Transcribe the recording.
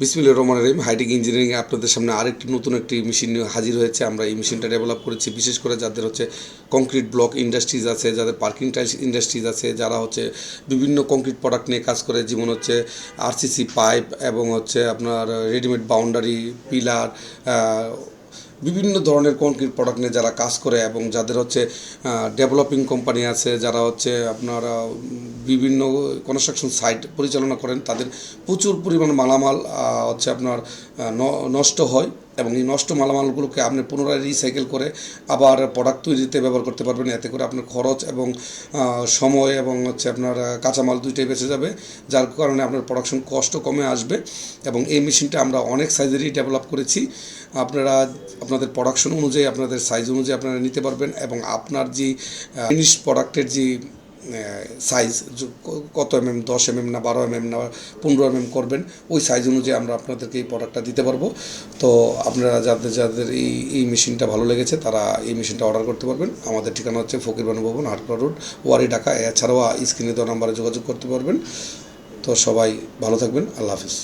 বিসমিল্লাহির রহমানির রহিম। Hi tech engineering আপনাদের সামনে আরেকটি নতুন একটি মেশিন নিয়ে হাজির হয়েছে। আমরা এই মেশিনটা ডেভেলপ করেছি বিশেষ করে যাদের হচ্ছে কংক্রিট ব্লক ইন্ডাস্ট্রিজ আছে, যাদের পার্কিং টাইলস ইন্ডাস্ট্রিজ আছে, যারা হচ্ছে বিভিন্ন কংক্রিট প্রোডাক্ট নিয়ে কাজ করে, যেমন হচ্ছে আরসিসি পাইপ এবং হচ্ছে আপনার রেডিমেড বাউন্ডারি পিলার, বিভিন্ন ধরনের কংক্রিট প্রোডাক্ট নিয়ে যারা কাজ করে এবং যাদের হচ্ছে ডেভেলপিং কোম্পানি আছে, যারা হচ্ছে আপনার বিভিন্ন কনস্ট্রাকশন সাইট পরিচালনা করেন, তাদের প্রচুর পরিমাণ মালামাল হচ্ছে আপনার নষ্ট হয় এবং এই নষ্ট মালামালগুলোকে আপনি পুনরায় রিসাইকেল করে আবার প্রোডাক্ট তৈরিতে ব্যবহার করতে পারবেন। এতে করে আপনার খরচ এবং সময় এবং হচ্ছে আপনার কাঁচামাল দুইটাই বেঁচে যাবে, যার কারণে আপনার প্রোডাকশন কষ্ট কমে আসবে। এবং এই মেশিনটা আমরা অনেক সাইজেরই ডেভেলপ করেছি। আপনারা আপনাদের প্রোডাকশন অনুযায়ী, আপনাদের সাইজ অনুযায়ী আপনারা নিতে পারবেন এবং আপনার যে ফিনিশ প্রোডাক্টের যে সাইজ কত এমএম, 10 mm না 12 mm না 15 mm করবেন, ওই সাইজ অনুযায়ী আমরা আপনাদেরকে এই প্রোডাক্টটা দিতে পারবো। তো আপনারা যাদের যাদের এই মেশিনটা ভালো লেগেছে তারা এই মেশিনটা অর্ডার করতে পারবেন। আমাদের ঠিকানা হচ্ছে ফকির বানু ভবন, হাটপাড়া রোড, ওয়ারি, ঢাকা। এছাড়াও স্ক্রিনে দেওয়া নাম্বারে যোগাযোগ করতে পারবেন। তো সবাই ভালো থাকবেন। আল্লাহ হাফিজ।